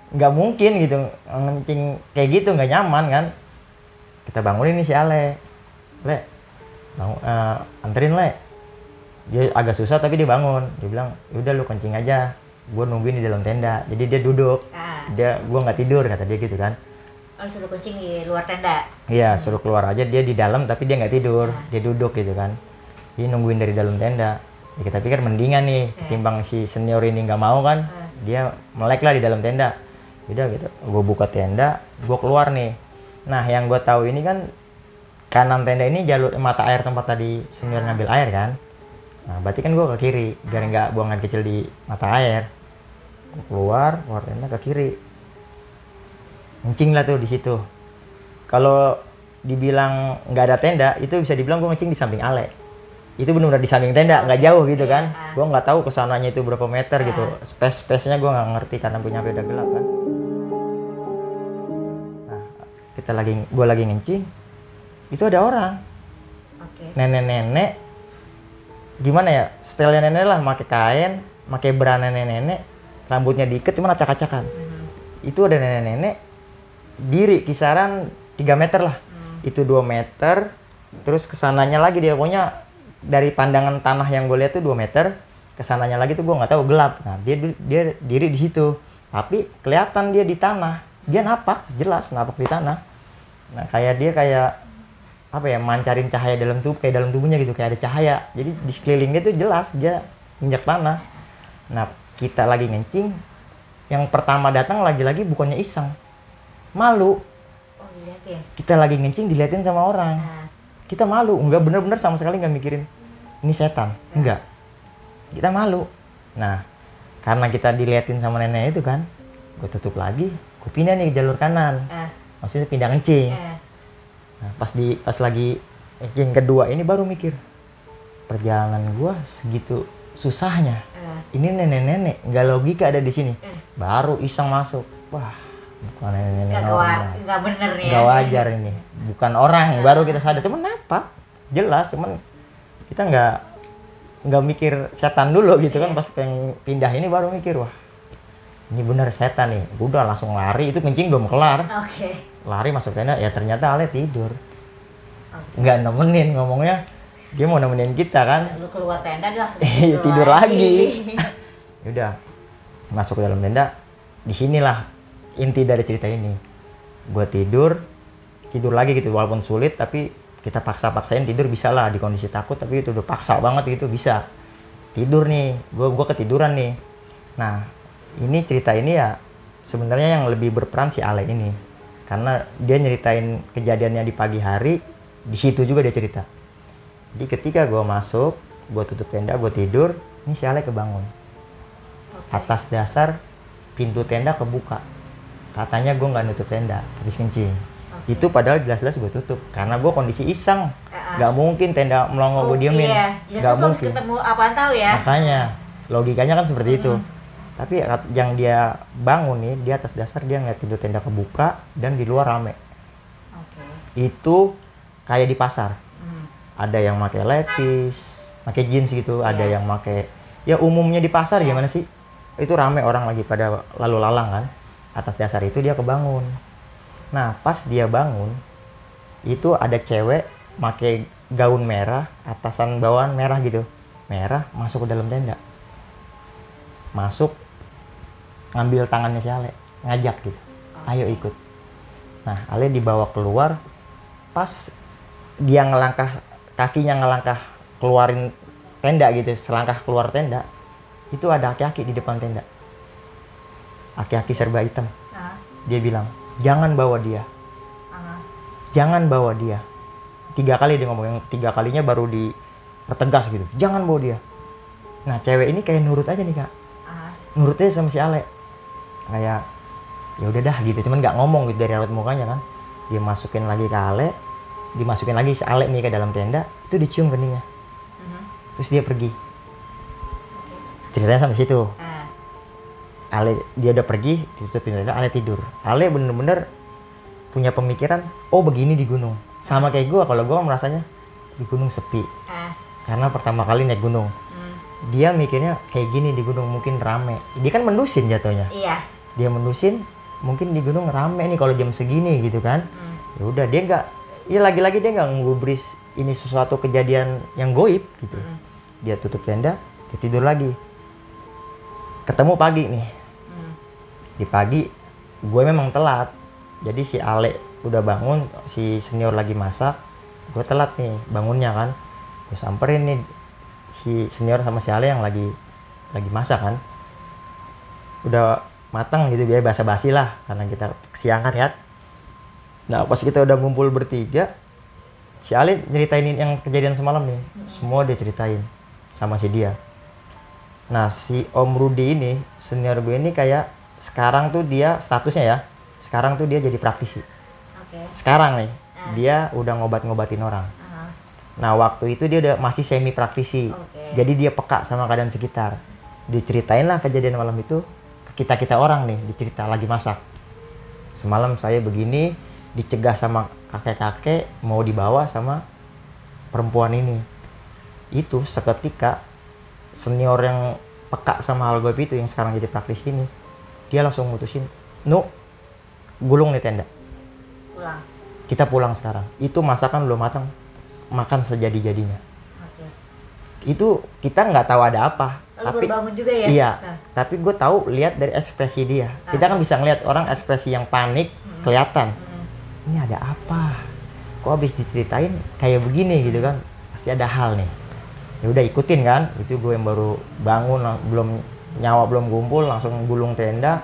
nggak mungkin gitu ngencing kayak gitu, nggak nyaman kan. Kita bangunin nih si Ale, anterin Le. Dia agak susah tapi dia bangun. Dia bilang, udah lu kencing aja, gue nungguin di dalam tenda. Jadi dia duduk, gue nggak tidur kata dia gitu kan. Oh, suruh kencing di luar tenda? Iya, suruh keluar aja, dia di dalam tapi dia nggak tidur, dia duduk gitu kan. Dia nungguin dari dalam tenda. Ya, kita pikir mendingan nih, ketimbang si senior ini nggak mau kan, dia melek lah di dalam tenda. Udah gitu, gue buka tenda, gue keluar nih. Nah yang gue tahu ini kan, kanan tenda ini jalur mata air tempat tadi senior ngambil air kan. Nah berarti kan gue ke kiri, biar nggak buang air kecil di mata air. Gue keluar tenda ke kiri. Ngencing lah tuh di situ. Kalau dibilang nggak ada tenda, itu bisa dibilang gue ngencing di samping Ale. Itu benar-benar di samping tenda, nggak jauh gitu kan. Gue nggak tahu kesananya itu berapa meter gitu. Space-nya gue nggak ngerti karena punya udah gelap kan. Nah, gue lagi ngencing, itu ada orang. Nenek-nenek, gimana ya? Stylenya nenek lah, pakai kain, pakai bra nenek-nenek, rambutnya diikat cuma acak-acakan. Itu ada nenek-nenek diri kisaran 3 meter lah. Itu 2 meter, terus kesananya lagi dia pokoknya dari pandangan tanah yang gue lihat tuh 2 meter, kesananya lagi tuh gue nggak tahu, gelap. Nah dia diri di situ, tapi kelihatan dia di tanah, dia napak, jelas napak di tanah. Nah dia kayak apa ya, mancarin cahaya dalam tubuh, kayak dalam tubuhnya gitu, kayak ada cahaya. Jadi di sekelilingnya tuh jelas dia injak tanah. Nah kita lagi ngencing, yang pertama datang lagi-lagi bukannya iseng, malu. Kita lagi ngencing diliatin sama orang. Kita malu, enggak, bener-bener sama sekali nggak mikirin ini setan, enggak. Kita malu. Nah, karena kita diliatin sama nenek itu kan, gue tutup lagi, gue pindah nih ke jalur kanan. Maksudnya pindah ngencing. Nah, pas lagi ngencing kedua ini baru mikir, perjalanan gue segitu susahnya. Ini nenek-nenek, nggak logika ada di sini. Baru iseng masuk, wah. Bukan nenek-nenek nggak bener ya, nggak wajar ini, bukan orang. Baru kita sadar, cuman apa jelas, cuman kita nggak mikir setan dulu gitu kan. Pas yang pindah ini baru mikir, wah ini bener setan nih. Udah langsung lari, itu kencing belum kelar. Lari masuk tenda, ya ternyata Ale tidur. Nggak nemenin, ngomongnya dia mau nemenin kita kan. Lu keluar tenda dia langsung tidur lagi. Udah masuk ke dalam tenda, disinilah inti dari cerita ini. Gue tidur lagi gitu, walaupun sulit tapi kita paksain tidur, bisa lah di kondisi takut, tapi itu udah paksa banget gitu, bisa tidur nih. Gue ketiduran nih. Nah ini cerita ini ya sebenarnya yang lebih berperan si Ale ini, Karena dia nyeritain kejadiannya di pagi hari, di situ juga dia cerita. Jadi ketika gue masuk, gue tutup tenda, gue tidur, ini si Ale kebangun. Atas dasar pintu tenda kebuka. Katanya gue nggak nutup tenda, habis kencing. Itu padahal jelas-jelas gue tutup karena gue kondisi iseng, nggak mungkin tenda melongo gue diemin, nggak mungkin. Ketemu apaan tahu ya? Makanya logikanya kan seperti itu. Tapi yang dia bangun nih, di atas dasar dia ngeliat pintu tenda kebuka dan di luar rame. Itu kayak di pasar. Ada yang pakai levis, pakai jeans gitu, ada yang pakai ya umumnya di pasar gimana sih? Itu rame orang lagi pada lalu lalang kan. Atas dasar itu dia kebangun. Nah, pas dia bangun, itu ada cewek pakai gaun merah, atasan bawahan merah gitu. Merah, masuk ke dalam tenda. Masuk, ngambil tangannya si Ale, ngajak gitu. Ayo ikut. Nah, Ale dibawa keluar, pas dia ngelangkah, kakinya ngelangkah keluarin tenda gitu, selangkah keluar tenda, itu ada aki-aki di depan tenda. Aki-aki serba hitam. Dia bilang, jangan bawa dia. Jangan bawa dia. 3 kali dia ngomong, yang 3 kalinya baru dipertegas gitu. Jangan bawa dia. Nah, cewek ini kayak nurut aja nih, Kak. Nurut aja sama si Ale. Kayak, ya udah dah gitu. Cuman nggak ngomong gitu dari raut mukanya kan. Dia masukin lagi ke Ale. Dimasukin lagi si Ale nih ke dalam tenda. Itu dicium keningnya. Terus dia pergi. Ceritanya sampai situ. Ale dia udah pergi, ditutupin tenda, Ale tidur. Ale bener-bener punya pemikiran, oh begini di gunung. Sama kayak gue, kalau gue merasanya di gunung sepi. Karena pertama kali naik gunung. Dia mikirnya kayak gini di gunung mungkin rame. Dia kan mendusin jatuhnya. Iya. Dia mendusin, mungkin di gunung rame nih kalau jam segini gitu kan. Ya udah dia nggak, ya lagi-lagi dia nggak ngubris ini sesuatu kejadian yang goib gitu. Dia tutup tenda, dia tidur lagi. Ketemu pagi nih. Di pagi gue memang telat, jadi si Ale udah bangun, si senior lagi masak, gue telat nih bangunnya kan. Gue samperin nih si senior sama si Ale yang lagi masak kan, udah matang gitu, biar basa-basi lah karena kita kesiangan kan. Nah pas kita udah ngumpul bertiga, si Ale nyeritain yang kejadian semalam nih, semua dia ceritain sama si dia. Nah si Om Rudi ini, senior gue ini kayak sekarang tuh dia statusnya ya, sekarang tuh dia jadi praktisi. Sekarang nih, dia udah ngobatin orang. Nah waktu itu dia udah masih semi praktisi, jadi dia peka sama keadaan sekitar. Diceritain lah kejadian malam itu ke kita orang nih, dicerita lagi masak. Semalam saya begini, dicegah sama kakek-kakek mau dibawa sama perempuan ini. Itu seketika senior yang peka sama hal goib itu yang sekarang jadi praktisi ini, dia langsung mutusin, gulung nih tenda. Kita pulang sekarang. Itu masakan belum matang, makan sejadi-jadinya. Itu kita nggak tahu ada apa. Tapi bangun juga ya? Iya. Tapi gue tahu lihat dari ekspresi dia. Kita kan bisa ngeliat orang ekspresi yang panik kelihatan. Ini ada apa? Kok habis diceritain kayak begini gitu kan? Pasti ada hal nih. Ya udah ikutin kan. Itu gue yang baru bangun, nyawa belum kumpul, langsung gulung tenda.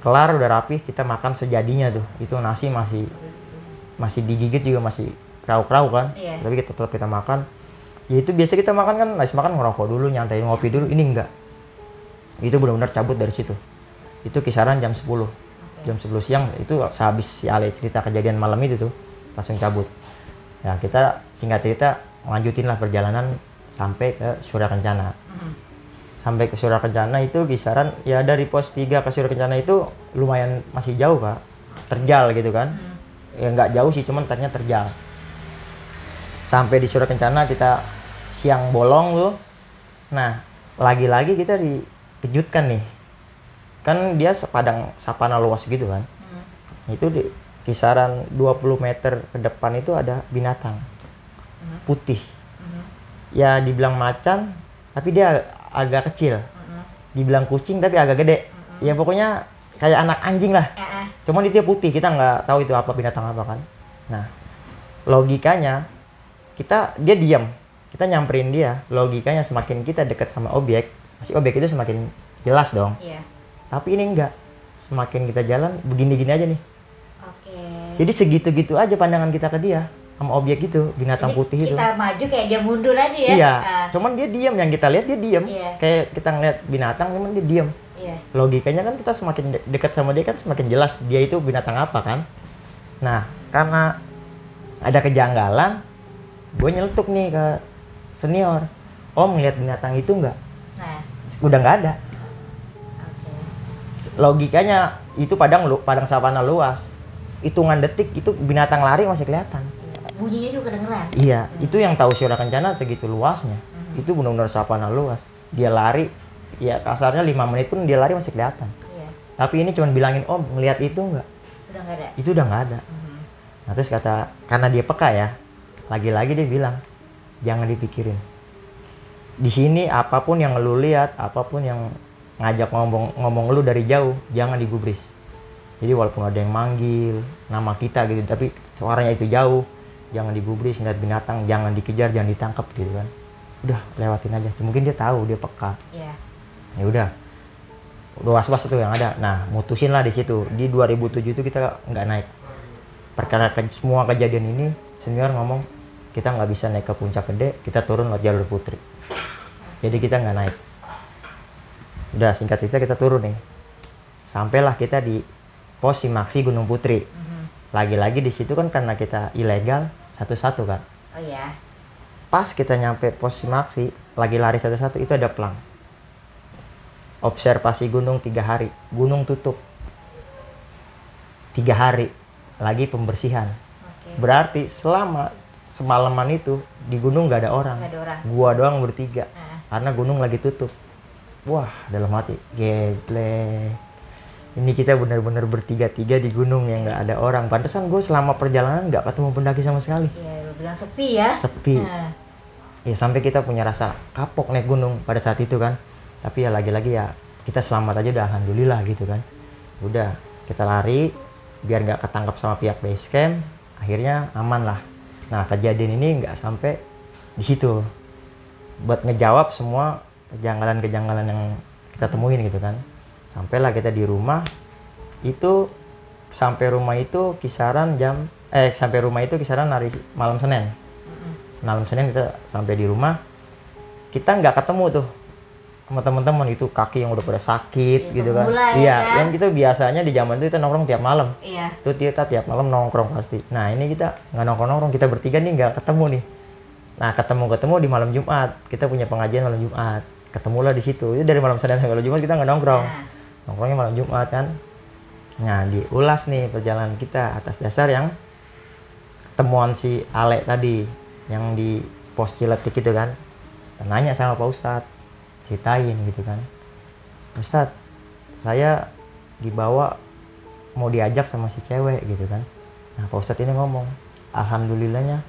Kelar udah rapi, kita makan sejadinya tuh. Itu nasi masih digigit juga, masih krau-krau kan. Tapi tetap kita makan. Ya itu biasa kita makan kan, habis makan ngerokok dulu, nyantai ngopi dulu. Ini enggak. Itu benar-benar cabut dari situ. Itu kisaran jam 10. Jam 10 siang itu sehabis si Ale cerita kejadian malam itu tuh, langsung cabut. Ya kita singkat cerita lanjutin lah perjalanan sampai ke Surya Kencana. Sampai ke Surya Kencana itu kisaran ya dari pos 3 ke Surya Kencana itu lumayan masih jauh Kak. Terjal gitu kan. Ya nggak jauh sih, cuman ternyata terjal. Sampai di Surya Kencana kita siang bolong tuh. Nah, lagi-lagi kita dikejutkan nih. Kan dia sepadang sapana luas gitu kan. Itu di kisaran 20 meter ke depan itu ada binatang. Putih. Ya dibilang macan, tapi dia agak kecil. Dibilang kucing tapi agak gede. Ya pokoknya kayak anak anjing lah. Cuman dia putih, kita nggak tahu itu apa, binatang apa kan. Nah, logikanya dia diam. Kita nyamperin dia. Logikanya semakin kita dekat sama objek, pasti objek itu semakin jelas dong. Tapi ini enggak. Semakin kita jalan begini-gini aja nih. Jadi segitu-gitu aja pandangan kita ke dia sama objek itu, binatang putih itu. Kita maju kayak dia mundur aja ya. Iya. Cuman dia diam, yang kita lihat dia diam. Iya. Kayak kita ngeliat binatang cuman dia diam. Iya. Logikanya kan kita semakin dekat sama dia kan semakin jelas dia itu binatang apa kan. Nah, karena ada kejanggalan, gue nyeletuk nih ke senior. Om ngeliat binatang itu nggak? Nah. Udah nggak ada. Okay. Logikanya itu padang savana luas. Hitungan detik itu binatang lari masih kelihatan. Bunyinya juga kedengeran. Iya, itu yang tahu Surya Kencana segitu luasnya. Itu benar-benar savana luas. Dia lari, ya kasarnya 5 menit pun dia lari masih kelihatan. Iya. Tapi ini cuma bilangin, Om ngeliat itu nggak? Udah nggak ada. Itu udah nggak ada. Nah terus kata, karena dia peka ya, lagi-lagi dia bilang, jangan dipikirin. Di sini apapun yang lu lihat, apapun yang ngajak ngomong lu dari jauh, jangan digubris. Jadi walaupun ada yang manggil nama kita gitu, tapi suaranya itu jauh, jangan digubris, ngeliat binatang, jangan dikejar, jangan ditangkap gitu kan. Udah lewatin aja. Mungkin dia tahu, dia peka. Iya. Ya udah was-was itu yang ada. Nah mutusin lah di situ. Di 2007 itu kita nggak naik. Perkara semua kejadian ini, senior ngomong kita nggak bisa naik ke puncak gede, kita turun lewat jalur putri. Jadi kita nggak naik. Udah singkat cerita kita turun nih. Sampailah kita di pos Simaksi Gunung Putri. Lagi-lagi di situ kan karena kita ilegal satu-satu kan. Oh iya. Pas kita nyampe pos Simaksi, lagi lari satu-satu itu ada pelang. Observasi gunung 3 hari. Gunung tutup. 3 hari. Lagi pembersihan. Okay. Berarti selama semalaman itu di gunung nggak ada orang. Nggak ada orang. Gua doang bertiga. Karena gunung lagi tutup. Wah, dalam hati, geble. Ini kita benar-benar bertiga-tiga di gunung yang nggak ada orang. Pantesan gue selama perjalanan nggak ketemu pendaki sama sekali. Iya, lu bilang sepi ya? Sepi. Ya sampai kita punya rasa kapok naik gunung pada saat itu kan. Tapi ya lagi-lagi ya kita selamat aja udah alhamdulillah gitu kan. Udah kita lari biar nggak ketangkap sama pihak base camp. Akhirnya aman lah. Nah kejadian ini nggak sampai di situ. Buat ngejawab semua kejanggalan-kejanggalan yang kita temuin gitu kan. Sampailah kita di rumah itu, sampai rumah itu kisaran hari malam Senin. Malam Senin kita sampai di rumah, kita nggak ketemu tuh sama teman-teman, itu kaki yang udah pada sakit gitu kan. Iya, kan? Yang kita biasanya di zaman itu kita nongkrong tiap malam. Iya. Itu kita tiap malam nongkrong pasti. Nah ini kita nggak nongkrong, kita bertiga nih nggak ketemu nih. Nah ketemu di malam Jumat, kita punya pengajian malam Jumat. Ketemulah di situ. Itu dari malam Senin sampai malam Jumat kita nggak nongkrong. Nongkrongnya malam Jumat kan. Nah diulas nih perjalanan kita atas dasar yang temuan si Ale tadi yang di pos Ciletik itu kan. Nanya sama Pak Ustadz, ceritain gitu kan. Ustadz, saya dibawa mau diajak sama si cewek gitu kan. Nah Pak Ustadz ini ngomong, alhamdulillahnya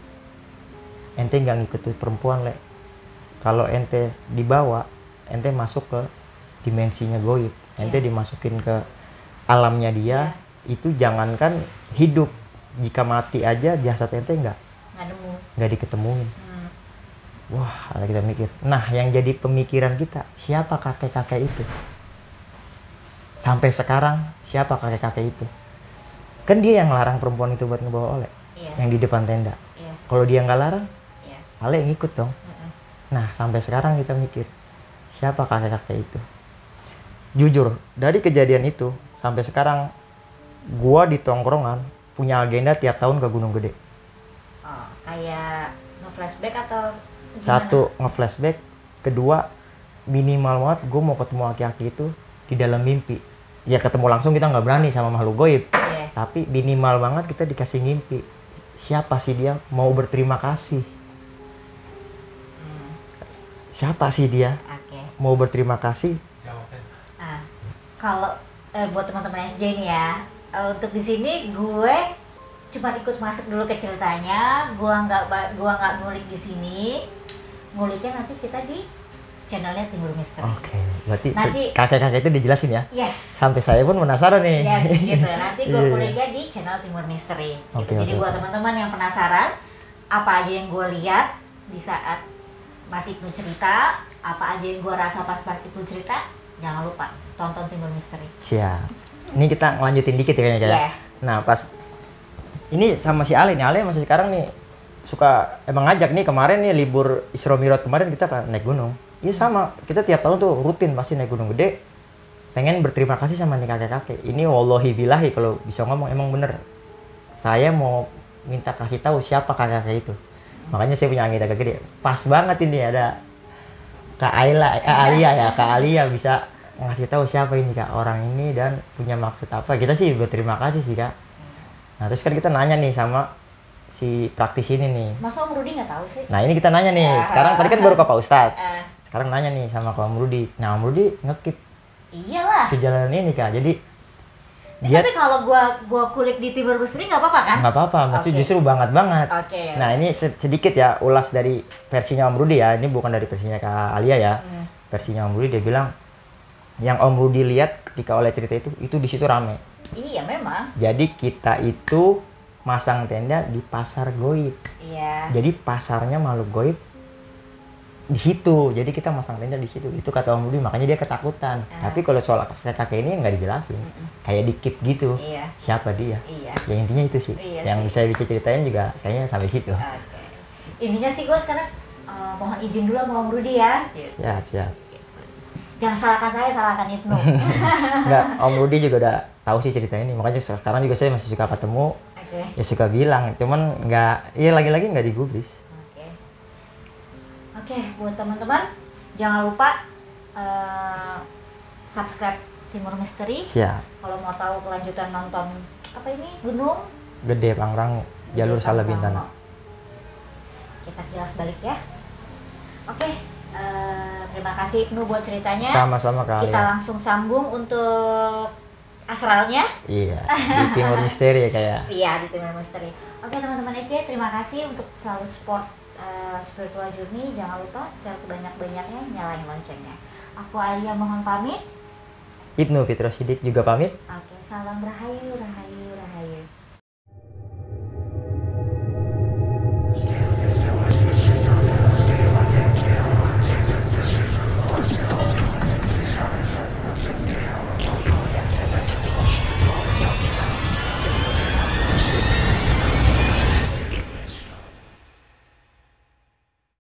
ente nggak ngikutin perempuan Le. Kalau ente dibawa, ente masuk ke dimensinya goib. Ente dimasukin ke alamnya dia. Itu jangankan hidup, jika mati aja jasad ente nggak diketemuin. Wah, ada kita mikir. Nah, yang jadi pemikiran kita, siapa kakek-kakek itu? Sampai sekarang, siapa kakek-kakek itu? Kan dia yang larang perempuan itu buat ngebawa Oleh. Yang di depan tenda. Kalau dia nggak larang, Ale ngikut dong. Nah, sampai sekarang kita mikir, siapa kakek-kakek itu? Jujur, dari kejadian itu, sampai sekarang, gua di tongkrongan punya agenda tiap tahun ke Gunung Gede. Oh, kayak nge-flashback atau gimana? Satu, nge-flashback. Kedua, minimal banget gue mau ketemu aki-aki itu di dalam mimpi. Ya ketemu langsung kita nggak berani sama makhluk goib. Tapi minimal banget kita dikasih mimpi. Siapa sih dia? Mau berterima kasih. Siapa sih dia? Mau berterima kasih. Kalau buat teman-teman SJ nih ya, untuk di sini gue cuma ikut masuk dulu ke ceritanya, gua nggak ngulik di sini, nguliknya nanti kita di channelnya Timur Misteri. Oke, berarti nanti kakek-kakek itu dijelasin ya? Yes. Sampai saya pun penasaran nih. Yes, gitu. Nanti gua kuliknya di channel Timur Misteri. Gitu. Jadi buat teman-teman yang penasaran, apa aja yang gua lihat di saat Mas Ibnu cerita, apa aja yang gua rasa pas Ibnu cerita, jangan lupa tonton Timur Misteri. Siap. Ini kita ngelanjutin dikit ya kayaknya. Nah, pas Ini sama si Ale nih, Ale masih sekarang nih suka emang ngajak nih, kemarin nih libur Isra Mi'raj kemarin kita kan naik gunung. Iya sama, kita tiap tahun tuh rutin pasti naik gunung gede. Pengen berterima kasih sama nih kakek-kakek. Ini wallahi billahi kalau bisa ngomong emang bener. Saya mau minta kasih tahu siapa kakek-kakek itu. Makanya saya punya anggota gede. Pas banget ini ada Kak Alia ya, Kak Alia bisa ngasih tahu siapa ini Kak orang ini dan punya maksud apa. Kita sih berterima kasih sih Kak. Nah terus kan kita nanya nih sama si praktisi ini nih. Masa Om Rudi nggak tahu sih? Nah ini kita nanya nih. Sekarang tadi kan baru ke Pak Ustadz. Sekarang nanya nih sama Om Rudi. Nah Om Rudi ngekip Iyalah. kejalanan ini Kak. Jadi tapi kalau gua kulik di Timur Misteri nggak apa-apa kan? Nggak apa-apa, maksudnya justru banget. Oke. Nah ini sedikit ya ulas dari versinya Om Rudi ya. Ini bukan dari versinya Kak Alia ya. Versinya Om Rudi dia bilang yang Om Rudi lihat ketika oleh cerita itu di situ rame. Iya memang. Jadi kita itu masang tenda di pasar goib. Iya. Jadi pasarnya makhluk goib di situ. Jadi kita masang tenda di situ. Itu kata Om Rudi, makanya dia ketakutan. Tapi kalau soal kakek ini nggak dijelasin. Kayak dikip gitu. Iya. Siapa dia? Iya. Ya intinya itu sih. Iya yang sih. bisa ceritain juga kayaknya sampai situ. Oke. Intinya sih gue sekarang mohon izin dulu sama Om Rudi ya. Siap. Jangan salahkan saya, salahkan Ibnu. Enggak, Om Rudi juga udah tahu sih cerita ini. Makanya sekarang juga saya masih suka ketemu. Ya suka bilang, cuman nggak, ya lagi-lagi nggak digubris. Oke, buat teman-teman jangan lupa subscribe Timur Misteri. Siap. Kalau mau tahu kelanjutan nonton apa ini Gunung Gede Pangrango, jalur Salabintana. Kita kilas balik ya. Oke, terima kasih Ibnu buat ceritanya. Sama-sama kalian. Kita langsung sambung untuk astralnya. Iya, di Timur Misteri ya kayak. Iya, di Timur Misteri. Oke teman-teman SC, terima kasih untuk selalu support Spiritual Journey. Jangan lupa share sebanyak-banyaknya, nyalain loncengnya. Aku Alia mohon pamit. Ibnu Fitro Sidik juga pamit. Oke, salam rahayu.